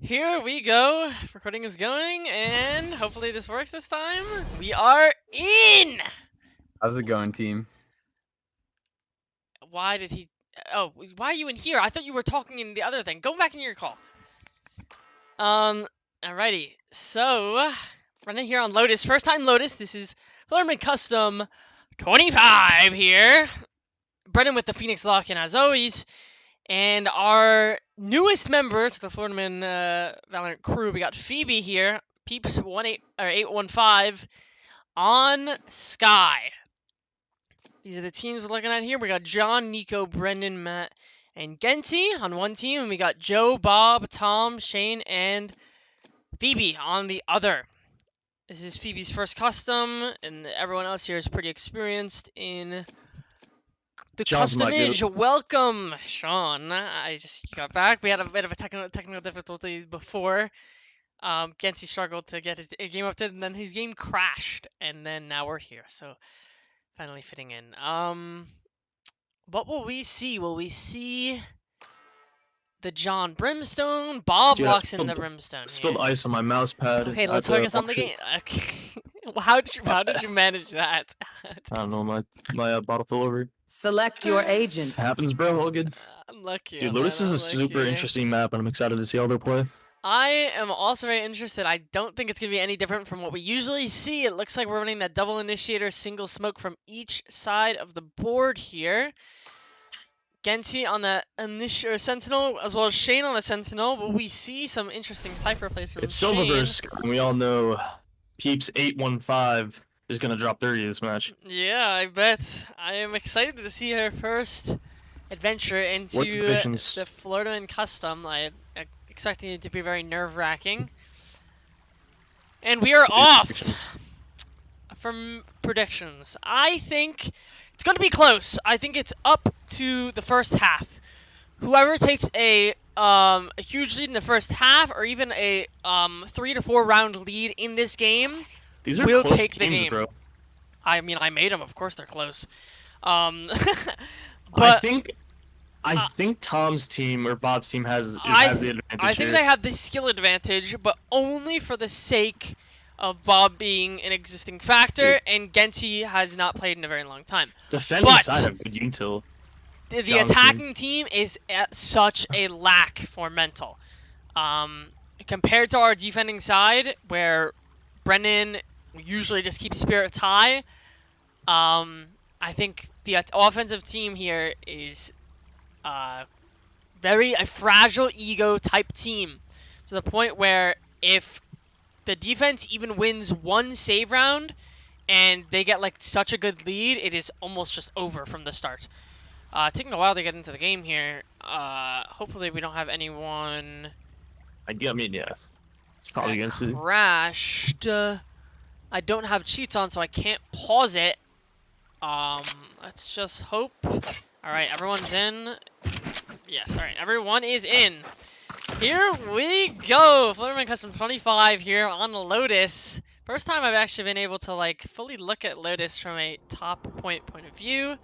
Here we go. Recording is going, and hopefully this works this time. We are in! How's it going, team? Why did he... Oh, why are you in here? I thought you were talking in the other thing. Go back in your call. Alrighty. So, running here on Lotus. First time Lotus. This is FLMN Custom 25 here. Brennan with the Phoenix Lock-in as always. And our newest member to the FLMN Valorant crew, we got Phoebe here, Peeps 815 on Sky. These are the teams we're looking at here. We got John, Nico, Brendan, Matt, and Genty on one team, and we got Joe, Bob, Tom, Shane, and Phoebe on the other. This is Phoebe's first custom, and everyone else here is pretty experienced in the customage. Welcome, Sean. I just got back. We had a bit of a technical difficulty before. Genty struggled to get his game updated, and then his game crashed, and then now we're here. So finally fitting in. What will we see? Will we see the John Brimstone? Bob walks in the Brimstone. Spilled ice on my mouse pad. Okay, let's focus on the game. Okay. How did you manage that? I don't know. My bottle fell over. Select your agent. Happens, bro. All good. Unlucky. Dude, Lotus is a super interesting map, and I'm excited to see how they play. I am also very interested. I don't think it's going to be any different from what we usually see. It looks like we're running that double initiator, single smoke from each side of the board here. Genty on the initiator sentinel, as well as Shane on the sentinel. Will we see some interesting cypher plays from It's Shane? Silververse, and we all know Peeps 815 is going to drop 30 this match. Yeah, I bet. I am excited to see her first adventure into the FLMN Custom. I'm expecting it to be very nerve-wracking. And we are off from predictions. I think it's going to be close. I think it's up to the first half. Whoever takes a huge lead in the first half, or even a 3 to 4 round lead in this game, these are will close take the teams, game. Bro. I mean, I made them. Of course, they're close. But I think Tom's team or Bob's team has the advantage. I think they have the skill advantage, but only for the sake of Bob being an existing factor, and Genty has not played in a very long time. Defending side have good util. The attacking team is at such a lack for mental. Compared to our defending side, where Brennan usually just keeps spirits high, I think the offensive team here is a fragile ego type team, to the point where if the defense even wins one save round and they get like such a good lead, it is almost just over from the start. Taking a while to get into the game here. Hopefully we don't have anyone. I mean, yeah, it's probably against it. Crashed. I don't have cheats on, so I can't pause it. Let's just hope. All right, everyone's in. Yes, all right, everyone is in. Here we go. FLMN Custom 25 here on Lotus. First time I've actually been able to like fully look at Lotus from a top point of view.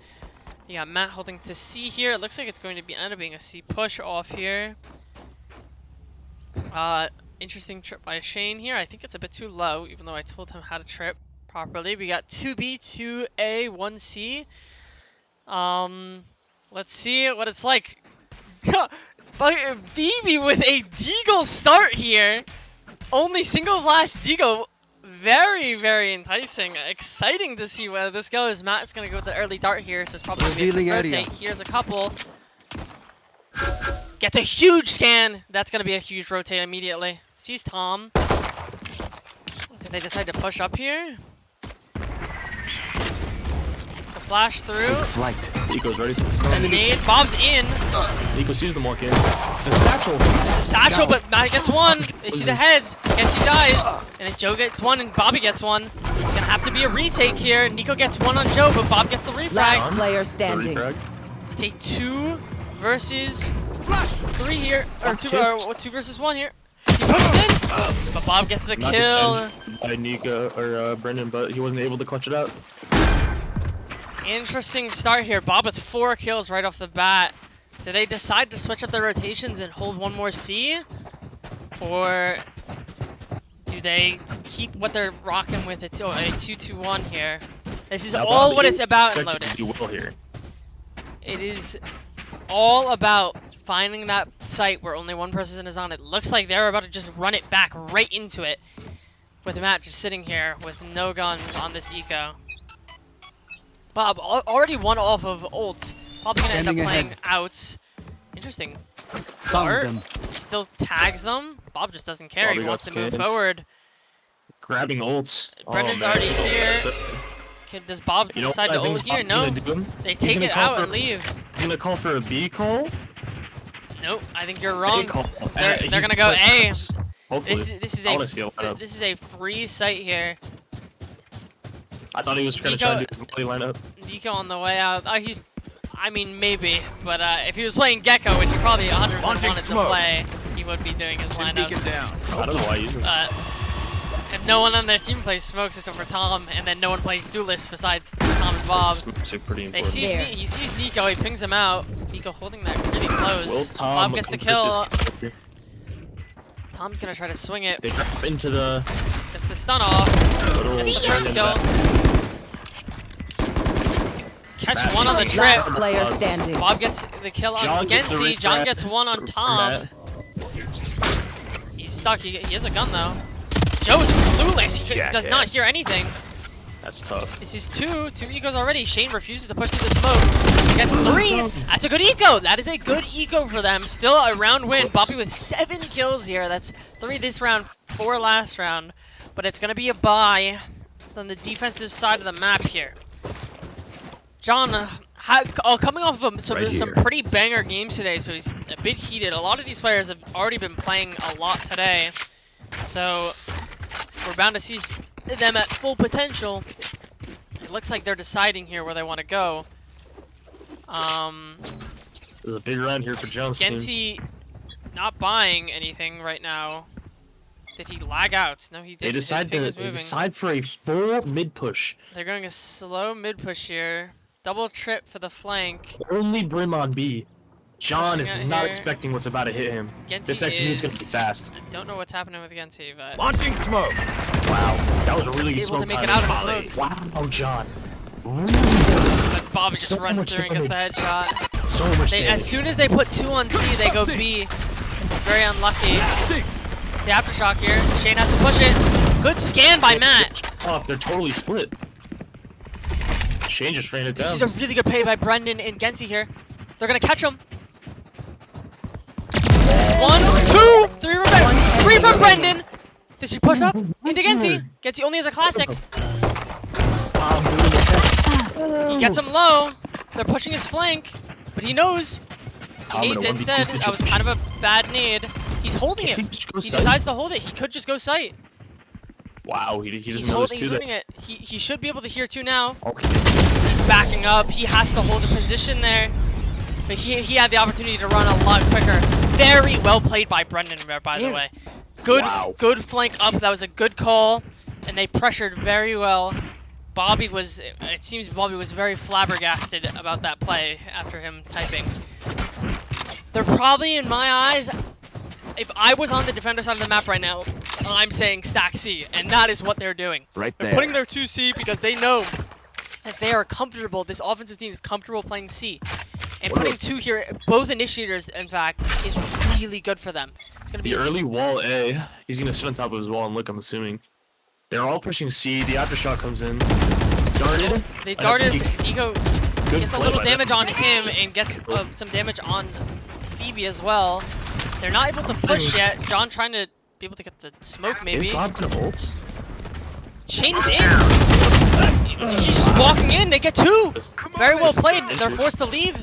You got Matt holding to C here. It looks like it's going to end up being a C push off here. Interesting trip by Shane here. I think it's a bit too low, even though I told him how to trip properly. We got 2B, 2A, 1C. Let's see what it's like. Phoebe with a deagle start here. Only single flash deagle. Very, very enticing. Exciting to see where this goes. Matt's going to go with the early dart here, so it's probably going to be a rotate. Here's a couple. Gets a huge scan. That's going to be a huge rotate immediately. Sees Tom. Did they decide to push up here? The flash through. Nico's ready for the stun. And the nade. Bob's in. Nico sees the mark in. The satchel. The satchel, but Matt gets one. They see the heads. Genty dies. And then Joe gets one and Bobby gets one. It's going to have to be a retake here. Nico gets one on Joe, but Bob gets the refrag. Last player standing. It's a 2 versus 3 here. Or 2 versus 1 here. He pushes in, but Bob gets the kill. By Nico or Brendan, but he wasn't able to clutch it out. Interesting start here. Bob with 4 kills right off the bat. Did they decide to switch up their rotations and hold one more C? Or do they keep what they're rocking with? A 2-2-1 here. This is Now, all Bobby, what it's about in expected to Lotus. do well here. It is all about finding that site where only one person is on. It looks like they're about to just run it back right into it. With Matt just sitting here with no guns on this eco. Bob already one off of ult. Probably gonna end up playing out. Interesting. Dart still tags them. Bob just doesn't care. Bobby He wants to got move scanned. forward. Grabbing ults. Brendan's Oh, man. already here. So- Does Bob You know decide what to I think ult here? Bob's No. gonna do? They He's take gonna it call out for- and leave. He's gonna call for a B call. Nope. I think you're A wrong. call. They're He's gonna go playing A. close. Hopefully. I wanna see a lineup. This is a free site here. I thought he was gonna Nico- try to do a volley lineup. Nico on the way out. I mean, maybe, but if he was playing Gecko, which he probably 100% Launching wanted smoke. to play, he would be doing his lineups. down. I don't know why he's. If no one on their team plays smokes except for Tom, and then no one plays duelist besides Tom and Bob, Smokes are pretty they important. see he sees Nico, he pings him out. Nico holding that really Will close. Tom Bob gets the kill. convert this? Tom's gonna try to swing it. They drop into the Gets the stun off. little Gets the turn first into kill. that. Catch Matt, one on the he's trip. Last player standing. Bob gets the kill on John gets the Gensi. ring John grab gets one on for Tom. Matt. He's stuck. He has a gun though. Joe's clueless. He does not Jackass. hear anything. That's tough. This is two ecos already. Shane refuses to push through the smoke. Gets three. That's a good eco. That is a good eco for them. Still a round win. Bobby with 7 kills here. That's 3 this round, 4 last round. But it's gonna be a bye on the defensive side of the map here. John, coming off of some pretty banger games today, so he's a bit heated. A lot of these players have already been playing a lot today, so we're bound to see them at full potential. It looks like they're deciding here where they want to go. There's a big round here for Jones' team. Gensi not buying anything right now. Did he lag out? No, he didn't. They decide for a full mid push. They're going a slow mid push here. Double trip for the flank. Only Brim on B. John is Pushing out not here. expecting what's about to hit him. Gensi This execute's gonna be is- fast. I don't know what's happening with Gensi, but Launching smoke. Wow, that was a really He's good able to smoke make it timing. out of the smoke. Wow, John. but Bobby just So runs much through and gets the damage. headshot. So much As damage. soon as they put 2 on C, they go B. This is very unlucky. The aftershock here. Shane has to push it. Good scan by Matt. Oh, they're totally split. Shane just ran it This down. is a really good play by Brendan and Gensi here. They're gonna catch him. 1, 2, 3 revenge. 3 from Brendan. Does he push up into Gensi? Gensi only has a classic. He gets him low. They're pushing his flank, but he knows he needs it instead. That was kind of a bad need. He's holding it. He decides to hold it. He could just go sight. Wow, he He's doesn't holding. notice He's too holding it. He should be able to hear 2 now. Okay. He's backing up. He has to hold a position there. But he had the opportunity to run a lot quicker. Very well played by Brendan there, by the way. Good flank up. That was a good call. And they pressured very well. It seems Bobby was very flabbergasted about that play after him typing. They're probably, in my eyes, if I was on the defender side of the map right now, I'm saying stack C. And that is what they're doing. Right They're there. putting their 2C because they know that they are comfortable. This offensive team is comfortable playing C. And putting 2 here, both initiators, in fact, is really good for them. It's going to be The early wall A, he's gonna sit on top of his wall and look, I'm assuming. They're all pushing C, the aftershock comes in. Darted. They darted, Eco Good gets a play little by damage them. on him and gets some damage on Phoebe as well. They're not able to push yet. John trying to be able to get the smoke maybe. Is Bob gonna ult? Shane is in! She's just walking in, they get 2! Very well played, they're forced to leave.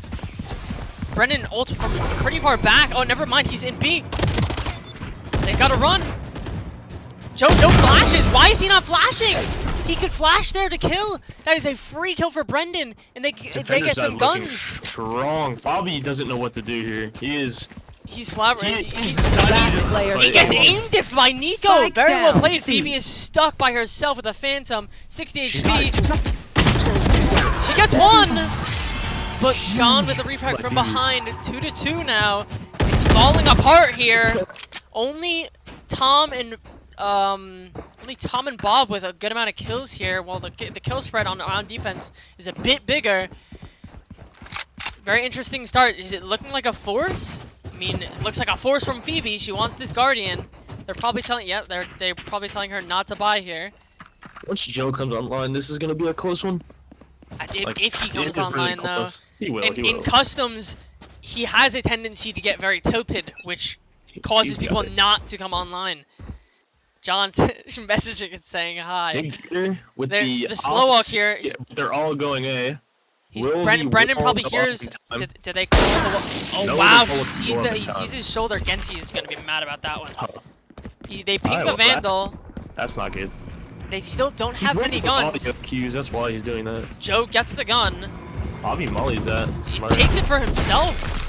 Brendan ults from pretty far back. Oh, never mind, he's in B. They gotta run. Joe, no flashes. Why is he not flashing? He could flash there to kill. That is a free kill for Brendan, and they Defenders get are some looking guns. strong. Bobby doesn't know what to do here. He's He flabbergasted. decided to player He gets standing. aimed if by Nico. Spike Very well down, played. C. Phoebe is stuck by herself with a Phantom. 60 She's HP. not- She gets 1. But John with the refract from behind. 2-2 now. It's falling apart here. Only Tom and Bob with a good amount of kills here, while the kill spread on defense is a bit bigger. Very interesting start. Is it looking like a force? I mean, it looks like a force from Phoebe. She wants this Guardian. They're probably telling, they're probably telling her not to buy here. Once Joe comes online, this is gonna be a close one. If he comes online, though. He will. In customs, he has a tendency to get very tilted, which causes people not to come online. John's messaging and saying hi. With There's the slow walk here. Yeah, they're all going A. Brendan probably hears. Did they call the? Oh No, wow! they He call it sees his shoulder. Gensi is gonna be mad about that one. Huh. They ping the well, Vandal. That's not good. They still don't have many guns. Cues, that's why he's doing that. Joe gets the gun. Bobby mollies that. He Smart. takes it for himself.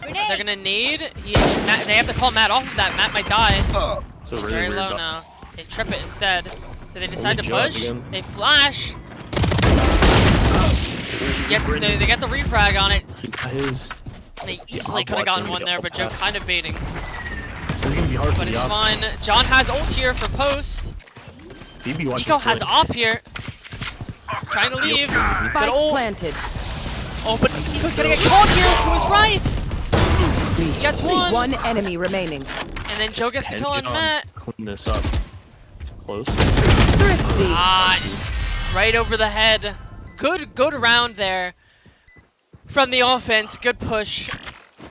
They're gonna nade. They have to call Matt off of that. Matt might die. So He's really very weird low dot. now. They trip it instead. So they decide to Joe push. again. They flash. They get the refrag on it. He got his. They easily could have gotten one there, but Joe kind of baiting. It's gonna be hard for But the it's op. fine. John has ult here for post. Phoebe watches Nico has play. op here. Trying to leave. Good Spike ult. planted. Oh, but Nico's gonna get caught here to his right. He gets one. One enemy remaining. And then Joe gets the kill on Matt. Clean this up. Close. Thrifty. Ah, right over the head. Good round there from the offense. Good push.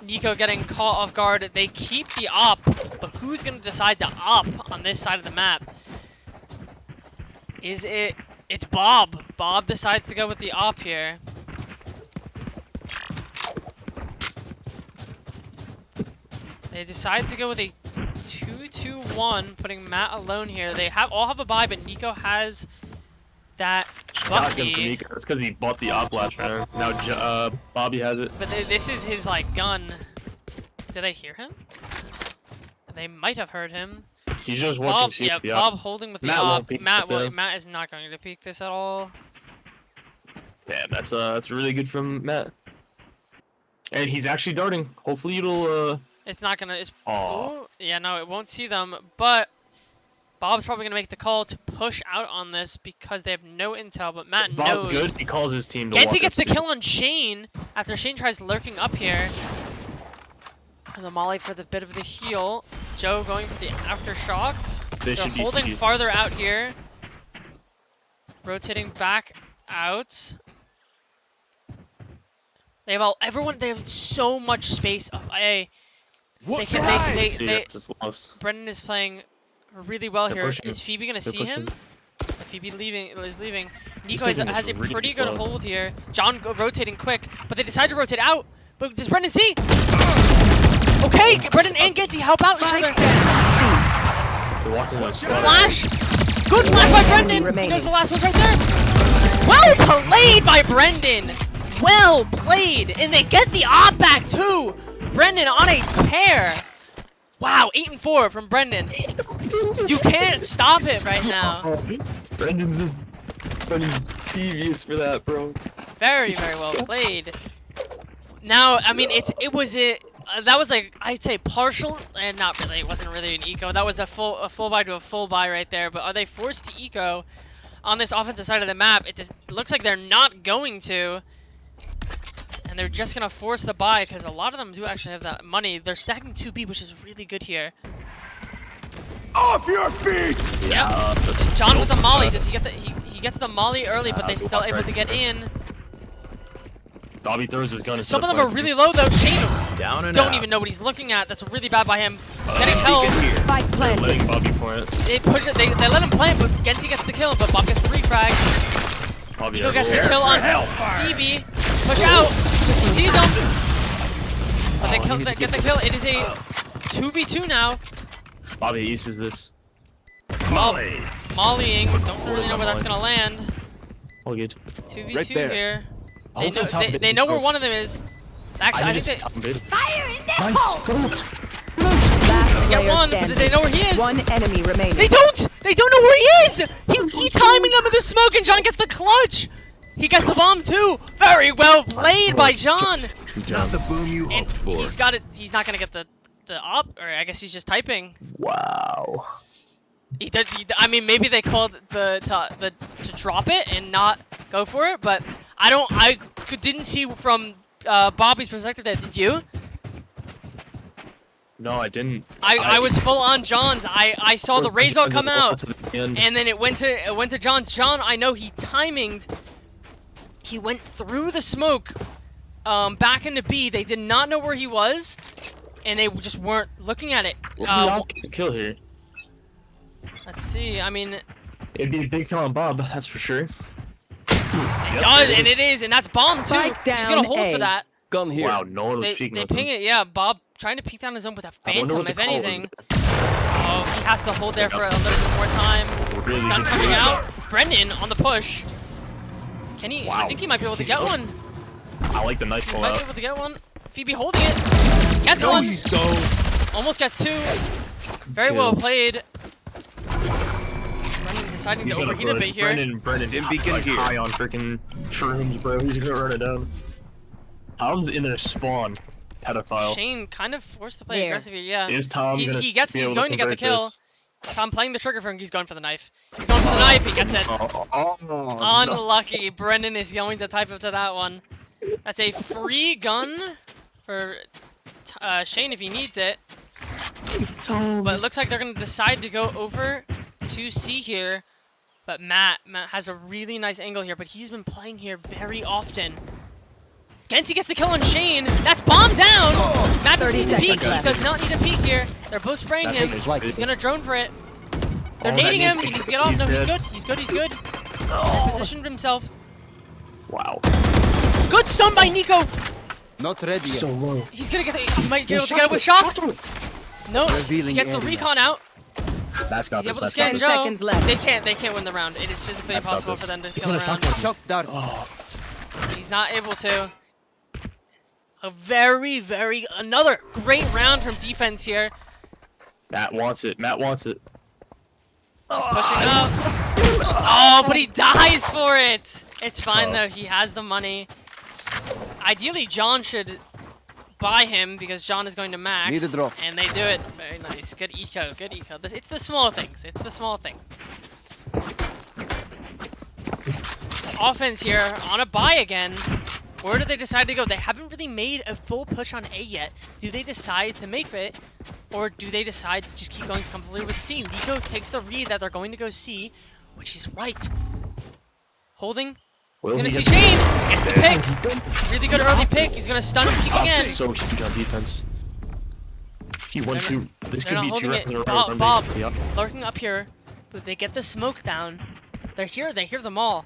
Nico getting caught off guard. They keep the op, but who's gonna decide to op on this side of the map? Is it? It's Bob. Bob decides to go with the op here. They decide to go with a 2-2-1, putting Matt alone here. They all have a buy, but Nico has that Shotgun for Bucky. Nico. That's because he bought the op last round. Now Bobby has it. But this is his like gun. Did I hear him? They might have heard him. He's just Bob, watching. yeah, the Bob op. holding with the Matt won't op. peek Matt, at them. Matt is not going to peek this at all. Damn, that's really good from Matt. And he's actually darting. Hopefully it'll It's not gonna. It's. Aw. Ooh, yeah, no, it won't see them. But Bob's probably gonna make the call to push out on this because they have no intel. But Matt Bob's knows. good. He calls his team to Genty walk gets the upstairs. kill on Shane after Shane tries lurking up here. And the molly for the bit of the heal. Joe going for the aftershock. They They're should be holding seated. farther out here. Rotating back out. They have everyone. They have so much space of A. They can. See it, it's lost. Brendan is playing really well They're here. pushing. Is Phoebe gonna They're see him? pushing. Phoebe is leaving. He's Nico taking this has a really pretty good slow. hold here. John rotating quick, but they decide to rotate out. But does Brendan see? Okay, Brendan and Genty help out each other. They're walking like slow. Flash! Good flash by Brendan! remaining. There's the last one right there! Well played by Brendan! Well played! And they get the op back too! Brendan on a tear! Wow, 8 and 4 from Brendan. You can't stop it right now. Brendan's devious for that, bro. Very, very well played. Now, I mean, that was like, I'd say partial, and not really, it wasn't really an eco. That was a full buy to a full buy right there, but are they forced to eco on this offensive side of the map? It just looks like they're not going to, and they're just going to force the buy, because a lot of them do actually have that money. They're stacking 2B, which is really good here. Off your feet! Yeah. John with the molly, does he get the, he gets the molly early, but they still able to get in. Bobby throws his gun. Some of them are really low though. Shane Down and don't out. even know what he's looking at. That's really bad by him. He's getting held. Spike planted. letting Bobby point. They push it. They let him plant, but Genty gets the kill. But Bob gets the refrag. Bobby Nico gets the everywhere. kill on Phoebe. Push out. He sees him. But they get the kill. It is a 2v2 now. Bobby aces this. Molly. Mollying. Don't really know where that's gonna land. All good. 2v2 Right there. here. I'll They know, top they it know where himself. one of them is. Actually, I think they top him, baby. Fire in the Nice. hole. Last get player one, but standing. they know where he is. One enemy remaining. They don't! They don't know where he is! He timing them in the smoke, and John gets the clutch! He gets the bomb too! Very well played by John! Not the boom you And hoped for. he's got it. He's not gonna get the the op, or I guess he's just typing. Wow. I mean, maybe they called to drop it and not go for it, but I didn't see from Bobby's perspective that. Did you? No, I didn't. I was full on John's. I saw the Razor come out, And and then it went to John's. John, I know he timinged. He went through the smoke, back into B. They did not know where he was, and they just weren't looking at it. Kill here. Let's see. I mean, It'd be a big kill on Bob, that's for sure. it does, and it is, and that's bomb too. Spike He's down gonna hold A. for that. Gun here. Wow, no one was They speaking with ping him. it. Yeah, Bob trying to peek down his own with a I wonder phantom. what the If call was anything, there. oh, he has to hold there for a little bit more time. Really Stun good coming kill. out. Brendan on the push. Can he? I Wow. think he might be able to He's get close. one. I like the nice He pull might be out. able to get one. Phoebe holding it. Gets one. Almost gets two. Very well Kill. played. Brendan deciding to He's gonna overheat a push. bit here. Brendan, Dim like, beacon here. high on freaking shrooms, bro. He's gonna run it down. Tom's in their spawn. Pedophile. Shane kind of forced to play There. aggressive here. Yeah. Is Tom gonna He's be able going to get the convert kill. this? Tom playing the trigger finger. He's going for the knife. He's going for the knife. He gets it. No. Unlucky. Brendan is going to type up to that one. That's a free gun for Shane if he needs it. But it looks like they're going to decide to go over to C here. But Matt has a really nice angle here, but he's been playing here very often. Genty gets the kill on Shane. That's bomb down. Matt doesn't 30 need a peek. seconds He left. does not need a peek here. They're both spraying him. He's going to drone for it. They're Oh, that nading means him. He needs to get off. he's No, he's dead. good. He's good. He's good. He positioned himself. Wow. Good stun by Nico. Not ready yet. So low. He's gonna get the, he might be able to get it with shock. No, Revealing he gets the area. recon out. That's got He's this. able to That's scan got 10 this. Joe. seconds left. They can't win the round. It is physically That's got impossible this. for them to It's kill in the a round. shotgun. Shock dart. Oh, He's not able to. A another great round from defense here. Matt wants it. Matt wants it. He's pushing up. Oh, but he dies for it. It's fine Tough. though. He has the money. Ideally, John should buy him because John is going to max. Need a drop. And they do it. Very nice. Good eco. Good eco. It's the small things. It's the small things. Offense here on a buy again. Where do they decide to go? They haven't really made a full push on A yet. Do they decide to make it? Or do they decide to just keep going completely with C? Nico takes the read that they're going to go C, which is right. Holding. Will He's gonna he see get- Shane. Gets the pick. Damn. Really good early pick. He's gonna stun him peek Tom's again. so huge on defense. He won They're two. This they're could not be two holding rounds it. in a row. Bob- I'm Bob. basically up. Lurking up here, but they get the smoke down. They're here. They hear them all.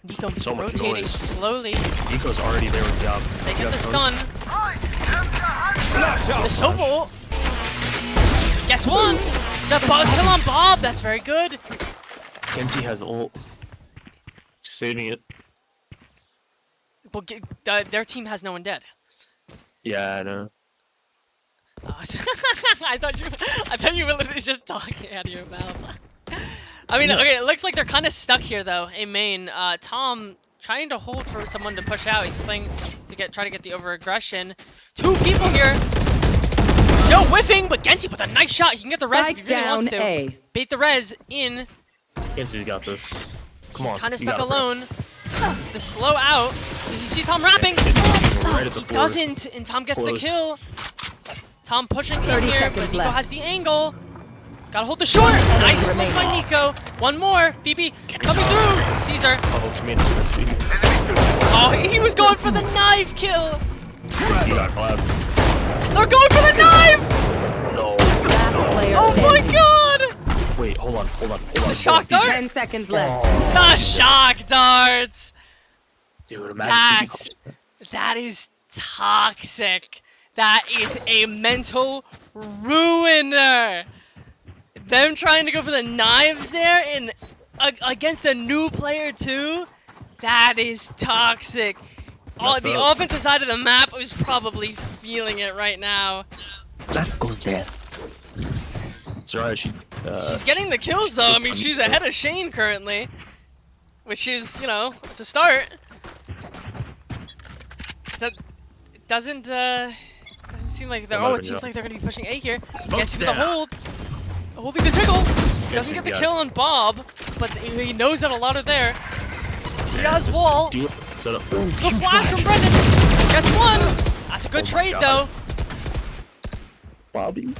Nico So much rotating noise. slowly. Nico's already there with Job. They get Yeah, the son. stun. Flash out. The Sobol gets one. The bug kill on Bob. That's very good. Kenzie has ult. Saving it. But their team has no one dead. Yeah, I know. I thought you were literally just talking out of your mouth. I mean, okay, it looks like they're kind of stuck here though. In main, Tom trying to hold for someone to push out. He's playing to try to get the over aggression. Two people here. Joe whiffing, but Genty with a nice shot. He can get the res if he Spike really wants down to. A. Bait the res in. Kenzie's got this. Come He's on. kind of you stuck got it, bro. alone. The slow out. Does he see Tom rapping? Right at the He board. doesn't, and Tom gets the Close. kill. Tom pushing in 30 here, but seconds Nico left. has the angle. Gotta hold the short. Nice flip remaining. by Nico. One more. BB coming through. Caesar. Oh, made it this week. Oh, he was going for the knife kill. He got clapped. They're going for the knife. No. Last player Oh my standing. god. Wait, hold on. The shock dart. 10 seconds left. The shock darts. Dude, imagine. That is toxic. That is a mental ruiner. Them trying to go for the knives there and against a new player too. That is toxic. Messed The up. offensive side of the map is probably feeling it right now. That goes there. It's alright. She's getting the kills though. I mean, she's ahead of Shane currently, which is, you know, it's a start. That doesn't seem like they're. That might Oh, have it been seems John. like they're gonna be pushing A here. Smoke's Gets with the down. hold. Holding the jiggle. Doesn't he get the got kill on Bob, but he knows that a lot are there. He has wall. Steal. Set up. The flash from Brendan. Gets one. That's a good Oh my trade God. though. Bobby.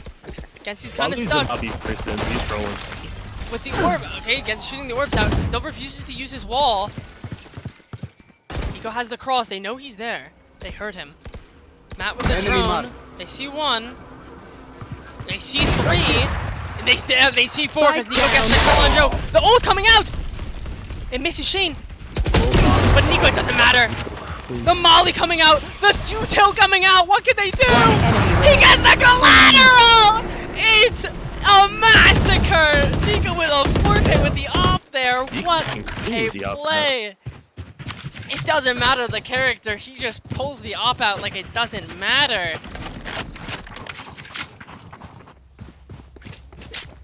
Gensi's kind of Bobby's stuck an Bobby person. He's rolling. with the orb. Okay, Gensi's shooting the orbs out. He still refuses to use his wall. Nico has the cross. They know he's there. They heard him. Matt with the Enemy drone. mark. They see one. They see three. And they see four because Nico gets the kill on Joe. The ult coming out. It misses Shane. But Nico, it doesn't matter. The Molly coming out. The detail coming out. What can they do? He gets the collateral. It's a massacre. Nico with a 4K with the op there. Nico What can clean a with the op now. play. It doesn't matter the character. He just pulls the op out like it doesn't matter.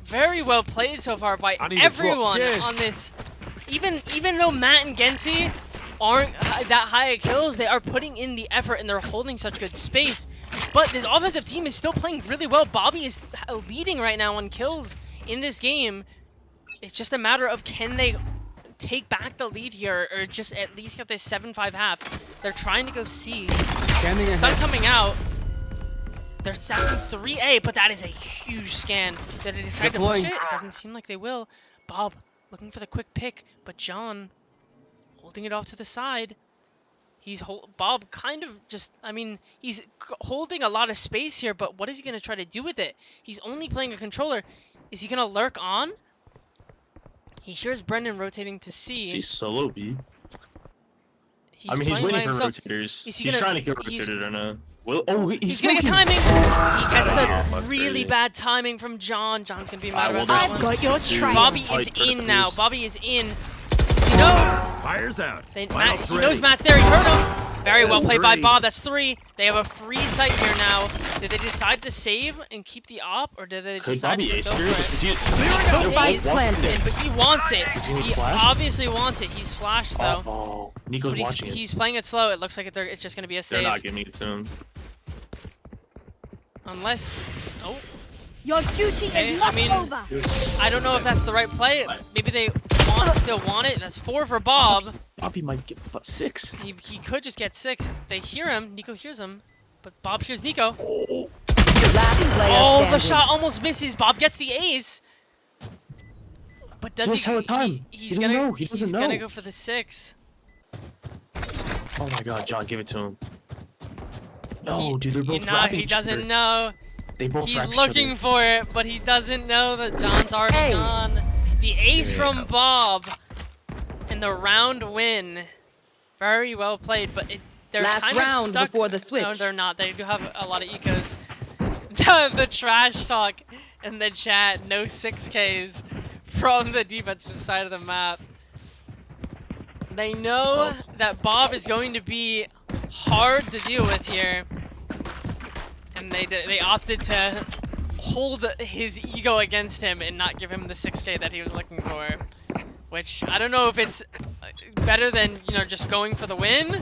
Very well played so far by I need to drop everyone dead. on this. Even though Matt and Gensi aren't that high at kills, they are putting in the effort and they're holding such good space. But this offensive team is still playing really well. Bobby is leading right now on kills in this game. It's just a matter of can they take back the lead here or just at least get this 7-5 half. They're trying to go C. Scanning Stun ahead. coming out. They're 7-3A, but that is a huge scan. Did they decide to push Deploying. it? It doesn't seem like they will. Bob looking for the quick pick, but John holding it off to the side. Bob kind of just, I mean, he's holding a lot of space here, but what is he going to try to do with it? He's only playing a controller. Is he going to lurk on? He hears Brendan rotating to C. He's solo B. He's I mean, he's playing by waiting for himself. rotators. Is he He's gonna- trying to get he's- rotated or no. Well, oh, He's gonna get smoking. timing. He gets That's the really crazy. bad timing from John. John's gonna be mad well, about that there's one. got your Dude, trail. Bobby tight is critical in now. phase. Bobby is in. You know, Fires out. he Finals knows ready. Matt's there. He heard him. Very well played by Three. Bob. That's 3. They have a free sight here now. Did they decide to save and keep the op, or did they Could decide Bobby to ace just go here? for it? Is he? Could Spike ace planted. in, but he wants it. Does he need He flash? obviously wants it. He's flashed though. Oh, Nico's But watching it. he's playing it slow. It looks like it's just gonna be a They're save. not giving it to him. Unless, oh. Your duty Okay, is I not mean- over. I don't know if that's the right play. Maybe they still want it. That's 4 for Bob. Bobby might get 6. He could just get 6. They hear him. Nico hears him. But Bob hears Nico. Last player Oh, standing. the shot almost misses. Bob gets the ace. But does He he? has hella time. He's He doesn't gonna, know. He doesn't he's gonna know. go for the 6. Oh my God, John, give it to him. No, dude, they're both Nah, frapping he each other. doesn't know. They both He's frap each looking other. for it, but he doesn't know that John's already Ace. gone. The ace from Damn. Bob. And the round win. Very well played, but they're Last kind of round stuck. before the No, switch. they're not. They do have a lot of ecos. The trash talk in the chat. No 6Ks from the defensive side of the map. They know that Bob is going to be hard to deal with here. And they opted to hold his ego against him and not give him the 6K that he was looking for. Which, I don't know if it's better than, you know, just going for the win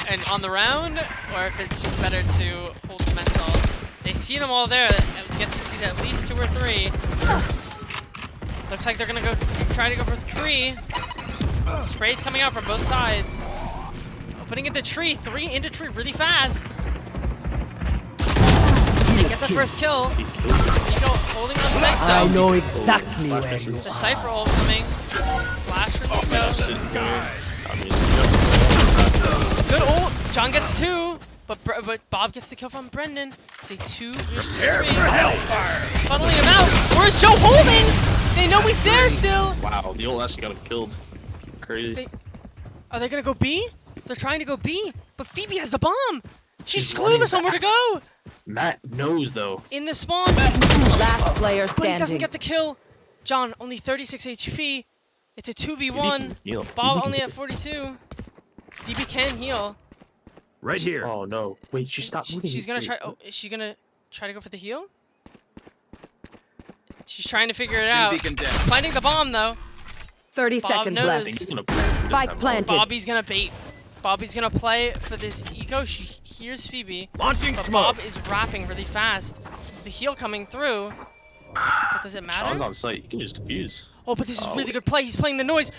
and on the round, or if it's just better to hold the mental. They see them all there. And gets to see at least 2 or 3. Looks like they're gonna go try to go for 3. Sprays coming out from both sides. Opening into tree. 3 into tree really fast. They get the first kill. Nico holding on sight, so I know exactly Flash where misses. you the are. Cypher ult coming. Flash for Oh, man, I'm Nico. sitting here. I mean, Good ult. John gets 2, but Bob gets the kill from Brendan. It's a 2 versus 3. Prepare for hellfire. Funneling him out. Where's Joe holding? They know he's there still. wow, the ult actually got him killed. Crazy. Are they gonna go B? They're trying to go B, but Phoebe has the bomb. She's She's running clueless on where to go. Matt knows though. In the spawn, Last player but he doesn't standing. get the kill. John, only 36 HP. It's a 2v1. Heal. Bob only at 42. DB can heal. Right here. Oh no! Wait, she stopped moving. She's gonna Wait, try. Oh, is she gonna try to go for the heal? She's trying to figure it Stim out. beacon down. Finding the bomb though. 30 Bob seconds knows. I left. think he's gonna play this Spike time. planted. Bobby's gonna bait. Bobby's gonna play for this Nico. She hears Phoebe. Launching But smoke. Bob is rapping really fast. The heal coming through. But does it Sean's matter? on site. You can just defuse. Oh, but this is Oh, really wait. good play. He's playing the noise.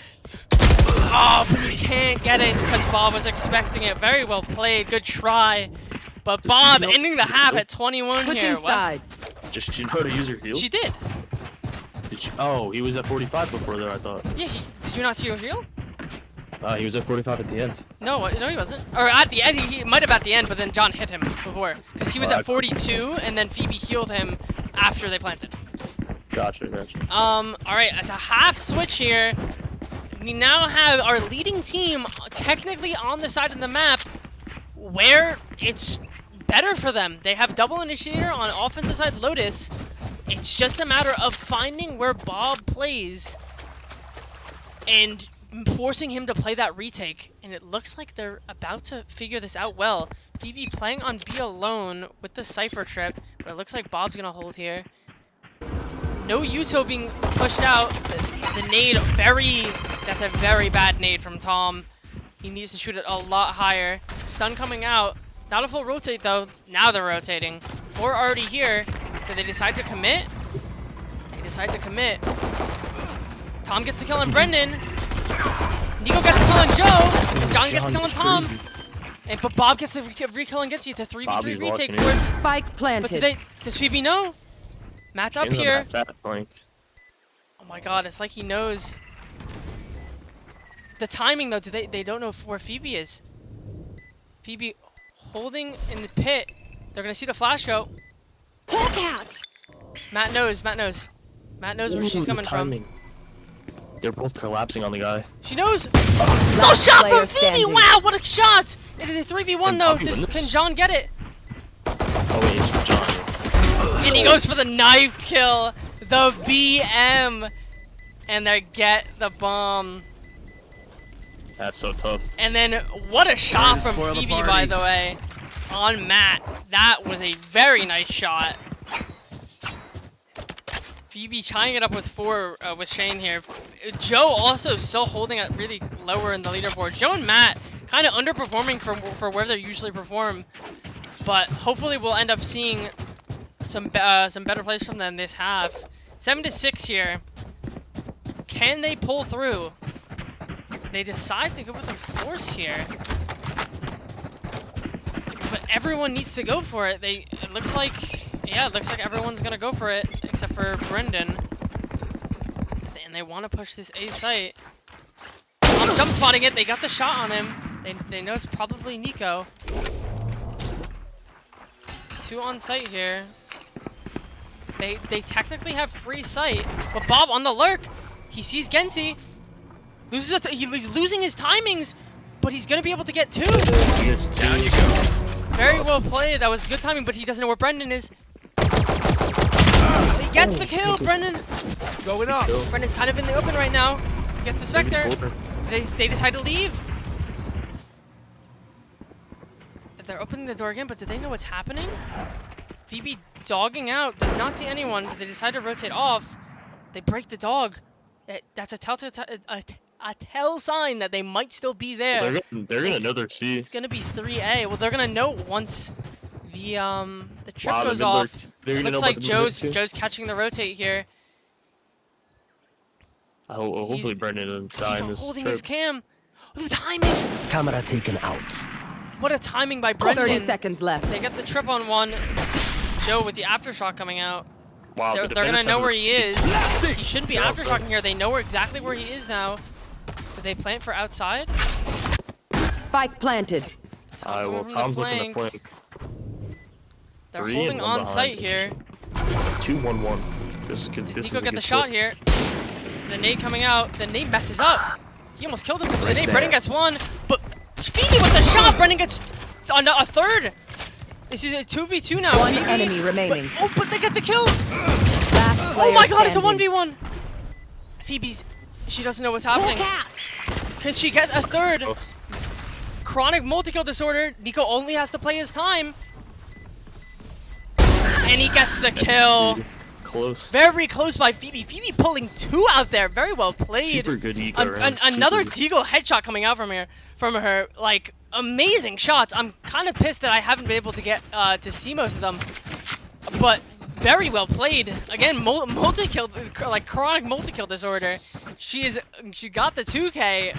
Oh, but he can't get it because Bob was expecting it. Very well played. Good try. But Does Bob Phoebe know- ending the half at 21 Switching here. What? sides. Just you know how to use your heal? She did. Did she? Oh, he was at 45 before there, I thought. Yeah, did you not see your heal? He was at 45 at the end. No, he wasn't. Or at the end, he might have at the end, but then John hit him before. Because he was at 42, and then Phoebe healed him after they planted. Gotcha. Alright, it's a half switch here. We now have our leading team technically on the side of the map where it's better for them. They have double initiator on offensive side Lotus. It's just a matter of finding where Bob plays and forcing him to play that retake. And it looks like they're about to figure this out well. Phoebe playing on B alone with the Cypher trip, but it looks like Bob's gonna hold here. No Yuto being pushed out. The nade, that's a very bad nade from Tom. He needs to shoot it a lot higher. Stun coming out. Not a full rotate though. Now they're rotating. 4 already here. Did they decide to commit? They decide to commit. Tom gets the kill on Brendan. Nico gets the kill on Joe. John gets the kill on Tom. But Bob gets the re-kill and gets you to 3v3 Bobby's retake walking in. first. Spike But planted. does Phoebe know? Matt's up He's on here. that flank. Oh my god, it's like he knows. The timing though, they don't know where Phoebe is. Phoebe holding in the pit. They're gonna see the flash go. Hawk out. Matt knows where she's coming from. They're both collapsing on the guy. She knows. No shot player from Phoebe! standing. Wow, what a shot! It is a 3v1 Can though. Bobby win this? Can John get it? Oh wait, it's John. And he goes for the knife kill. The BM. And they get the bomb. That's so tough. And then what a shot from spoil the Phoebe, by party. the way, on Matt. That was a very nice shot. Phoebe tying it up with 4 with Shane here. Joe also still holding it really lower in the leaderboard. Joe and Matt kind of underperforming for where they usually perform, but hopefully we'll end up seeing some better plays from them this half. 7-6 here. Can they pull through? They decide to go with a force here. But everyone needs to go for it. It looks like everyone's gonna go for it, except for Brendan. And they want to push this A site. I'm jump spotting it, they got the shot on him. They know it's probably Nico. 2 on site here. They technically have free sight, but Bob on the lurk, he sees Gensi. He's losing his timings, but he's gonna be able to get 2. Down you go. Very well played. That was good timing, but he doesn't know where Brendan is. He gets the kill, Brendan. Going up. Brendan's kind of in the open right now. He gets the Spectre. They decide to leave. They're opening the door again, but do they know what's happening? Phoebe dogging out, does not see anyone. They decide to rotate off. They break the dog. That's a tell sign that they might still be there. They're gonna know their C. It's gonna be 3A. Well, they're gonna know once the trip Wow, goes they're off. gonna It looks know like about the mid-lurk too. Joe's catching the rotate here. Hopefully Brendan doesn't die He's in this holding trip. his cam. Oh, the timing! Camera taken out. What a timing by Brendan. 30 seconds left. They get the trip on 1. Joe with the aftershock coming out. Wow, They're the gonna defenders know have where a- he is. He shouldn't be Yeah, aftershocking here. They know exactly where he is now. Did they plant for outside? Spike planted. Alright, well, coming from Tom's looking to flank. They're 3 holding and 1 on behind. site here. 2-1-1. This is good. This Nico is a get good the shot split. here. The nade coming out. The nade messes up. He almost killed himself with the nade. there. Brendan gets 1. But Phoebe with the shot. Brendan gets a 3rd. This is a 2v2 now. One Phoebe. enemy remaining. But they get the kill. Last Oh player my god, it's a standing. 1v1. She doesn't know what's happening. Can she get a 3rd? Oh, Chronic multi-kill disorder. Nico only has to play his time. And he gets the kill. Close. Very close by Phoebe. Phoebe pulling 2 out there. Very well played. Super good eco round. Another Super good. Deagle headshot coming out from her. Like, amazing shots. I'm kind of pissed that I haven't been able to get to see most of them, but very well played. Again, multi-kill, like chronic multi-kill disorder. She got the 2K.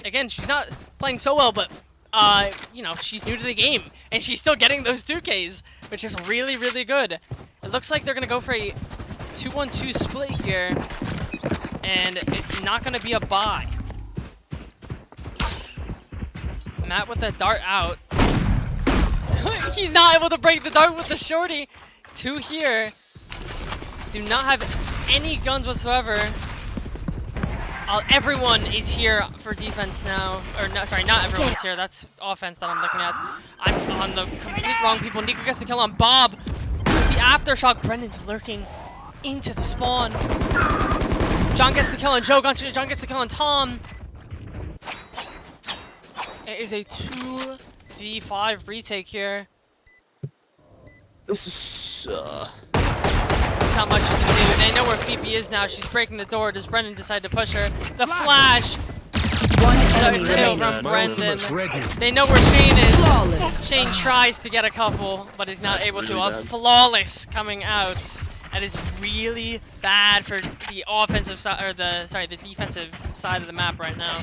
Again, she's not playing so well, but you know, she's new to the game, and she's still getting those 2Ks, which is really, really good. It looks like they're gonna go for a 2-1-2 split here, and it's not gonna be a bye. Matt with the dart out. He's not able to break the dart with the shorty. 2 here. Do not have any guns whatsoever. Everyone is here for defense now. Or no, sorry, not everyone's here. That's offense that I'm looking at. I'm on the complete wrong people. Nico gets the kill on Bob. With the aftershock, Brendan's lurking into the spawn. John gets the kill on Joe. John gets the kill on Tom. It is a 2v5 retake here. This is Not much you can do. They know where Phoebe is now. She's breaking the door. Does Brendan decide to push her? The flash! One The enemy kill remaining. from Brendan. Ready. They know where Shane is. Flawless. Shane tries to get a couple, but is not able to. really A bad. flawless coming out. That is really bad for the offensive side, or the defensive side of the map right now.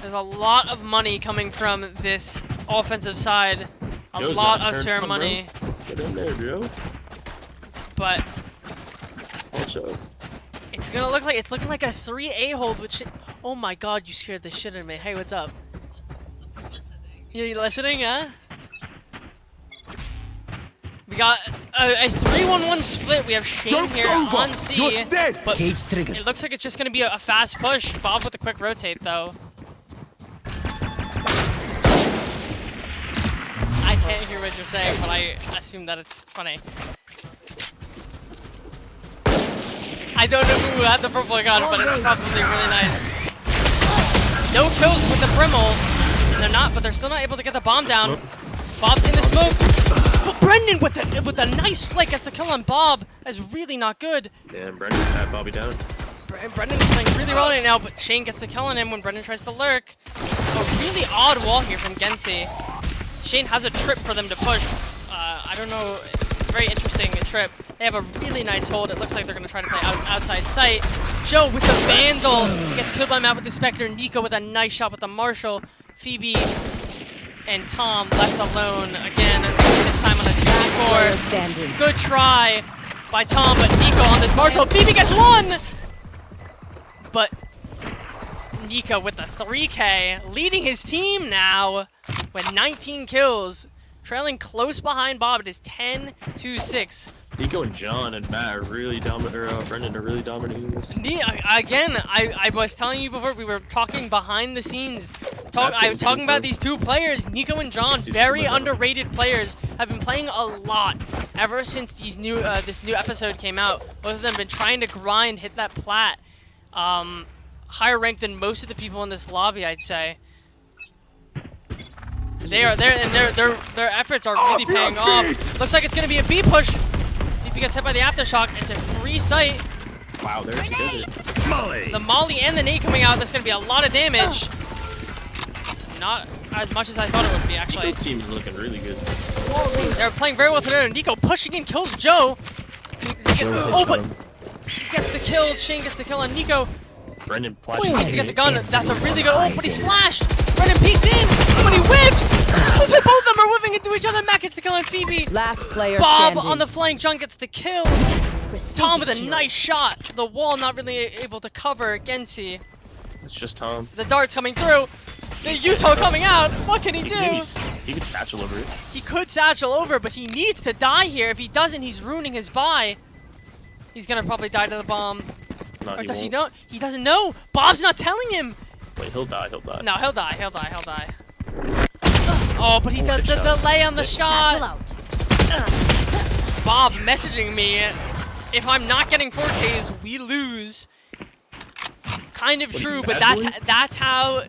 There's a lot of money coming from this offensive side. A Joe's lot got of a spare turn, bro. money, Get in there, Joe. but Also, it's gonna look like looking like a 3A hold. Which, oh my God, you scared the shit out of me. Hey, what's up? You listening, huh? We got a 3-1-1 split. We have Shane Joke's here over. on C, You're dead. but Cage triggered. it looks like it's just gonna be a fast push. Bob with a quick rotate, though. I can't hear what you're saying, but I assume that it's funny. I don't know who had the purple gun, but it's probably really nice. No kills with the Brimals. They're not, but they're still not able to get the bomb down. Bob's in the smoke. But Brendan with a nice flick gets the kill on Bob. That's really not good. yeah, Brendan's had Bobby down. Brendan is playing really well right now, but Shane gets the kill on him when Brendan tries to lurk. A really odd wall here from Gensi. Shane has a trip for them to push. I don't know. It's a very interesting trip. They have a really nice hold. It looks like they're going to try to play outside sight. Joe with the Vandal. He gets killed by Matt with the Spectre. Nico with a nice shot with the Marshall. Phoebe and Tom left alone again. This time on a Player 2v4. standing. Good try by Tom, but Nico on this Marshall. Phoebe gets one! But Nico with the 3K, leading his team now with 19 kills, trailing close behind Bob. It is 10-6. Nico and John and Matt are really Brendan are really dominating this. Again, I was telling you before, we were talking behind the scenes. I was talking about these two players, Nico and John, very underrated players, have been playing a lot ever since this new episode came out. Both of them have been trying to grind, hit that plat. Higher ranked than most of the people in this lobby, I'd say. Their efforts are really paying off. Looks like it's gonna be a B push. DP gets hit by the aftershock. It's a free sight. Wow, they're together. The molly and the nade coming out. That's gonna be a lot of damage. Not as much as I thought it would be, actually. Nico's team is looking really good. They're playing very well together. Nico pushing in, kills Joe. But he gets the kill. Shane gets the kill on Nico. Brendan flashing. He gets the gun. That's a really good. Oh, but he's flashed. Brendan peeks in, but he whips. Both of them are whipping into each other. Matt gets the kill on Phoebe. Last player Bob standing. on the flank. John gets the kill. Tom with a nice shot. The wall not really able to cover Gensi. It's just Tom. The darts coming through. The Utah coming out. What can he do? He could satchel over it. He could satchel over, but he needs to die here. If he doesn't, he's ruining his buy. He's gonna probably die to the bomb. Or does he know? He doesn't know. Bob's not telling him. Wait, he'll die. He'll die. No, he'll die. He'll die. He'll die. Oh, but the delay on the shot. Bob messaging me. If I'm not getting 4Ks, we lose. Kind of true, but that's how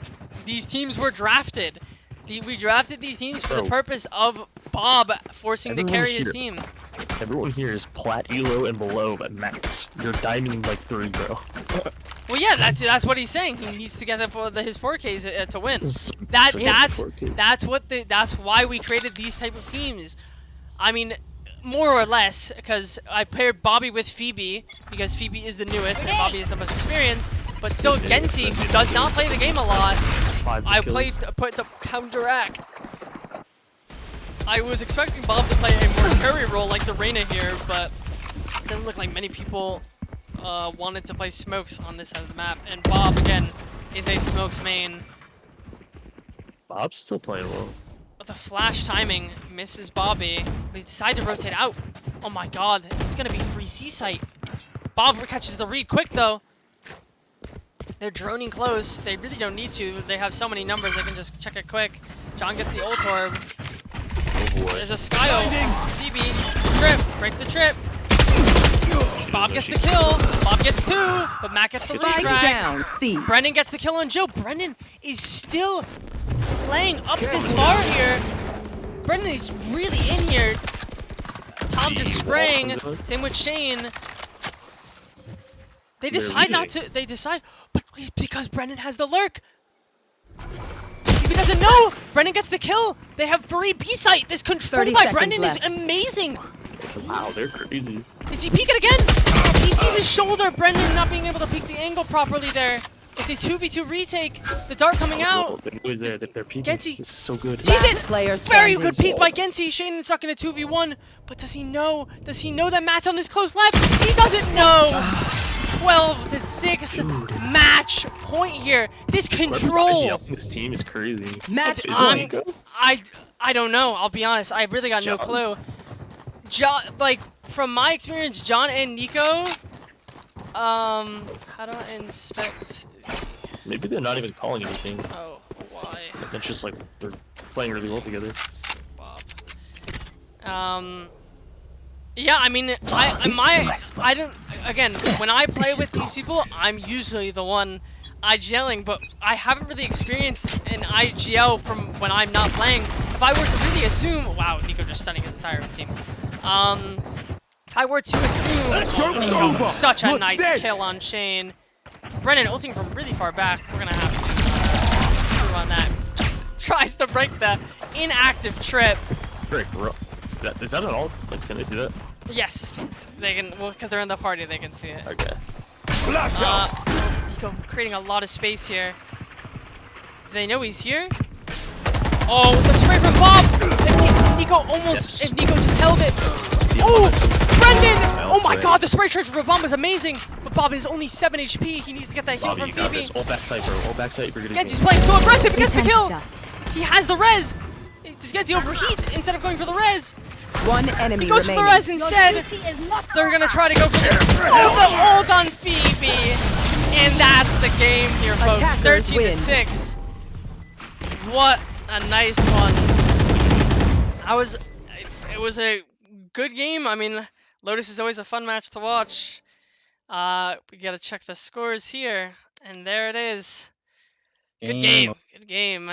these teams were drafted. We drafted these teams for the purpose of Bob forcing to carry his team. Everyone here is plat, elo, and below at max. You're diamond like 3, bro. Well, yeah, that's what he's saying. He needs to get his 4Ks to win. This is That so that's good. that's why we created these type of teams. I mean, more or less, because I paired Bobby with Phoebe because Phoebe is the newest and Bobby is the most experienced. But still, Gensi, who does not play the game a lot, 5 I kills. played to put the counteract. I was expecting Bob to play a more carry role like the Reyna here, but it doesn't look like many people wanted to play smokes on this side of the map. And Bob, again, is a smokes main. Bob's still playing well. The flash timing misses Bobby. They decide to rotate out. Oh my god, it's gonna be free C site. Bob catches the read quick though. They're droning close. They really don't need to. They have so many numbers, they can just check it quick. John gets the ult orb. Oh boy. There's a Skyo. Phoebe, trip, breaks the trip. Bob gets the kill. Bob gets 2, but Matt gets the Spike restrike. down. C. Brennan gets the kill on Joe. Brennan is still playing up this far here. Brennan is really in here. Tom just spraying. Same with Shane. They decide not to. They decide, but it's because Brennan has the lurk. He doesn't know. Brennan gets the kill. They have free B site. This control 30 by seconds Brennan is left. amazing. Wow, they're crazy. Is he peeking again? He sees his shoulder. Brendan not being able to peek the angle properly there. It's a 2v2 retake. The dart coming out. They're always there. They're peeking. Gensi. This is so good. Sees it. Player Very standing. good peek by Gensi. Shane stuck in a 2v1. But does he know? Does he know that Matt's on this close left? He doesn't know. 12-6 match point here. This control. This team is crazy. Match Is it on. Nico? I don't know. I'll be honest. I really got no John. clue. John, like from my experience, John and Nico. How do I inspect? Maybe they're not even calling anything. Oh, why? It's just like they're playing really well together. Bob. Yeah, I mean, I don't. Again, when I play with these people, I'm usually the one IGLing, but I haven't really experienced an IGL from when I'm not playing. If I were to really assume, wow, Nico just stunning his entire team. If I were to assume such a nice kill on Shane, Brennan ulting from really far back, we're gonna have to improve on that. Tries to break the inactive trip. Frick, bro. Is that at all? Like, can they see that? Yes, they can. Well, because they're in the party, they can see it. Okay. Nico creating a lot of space here. Do they know he's here? Oh, the spray from Bob! If Nico almost. Yes. If Nico just held it. Oh, Brendan! Oh my God, the spray transfer from Bob is amazing. But Bob is only 7 HP. He needs to get that heal Bobby, from you got Phoebe. this. All backside, bro. All backside. You're gonna Genji's playing so aggressive. He gets the kill. Dust. He has the res. Just Genji overheat instead of going for the res. One enemy He goes for remaining. the res instead. They're gonna try to go for the ult on Phoebe, and that's the game here, folks. Attackers 13-6. What a nice one. It was a good game. I mean, Lotus is always a fun match to watch. We gotta check the scores here, and there it is. Good game. Good game.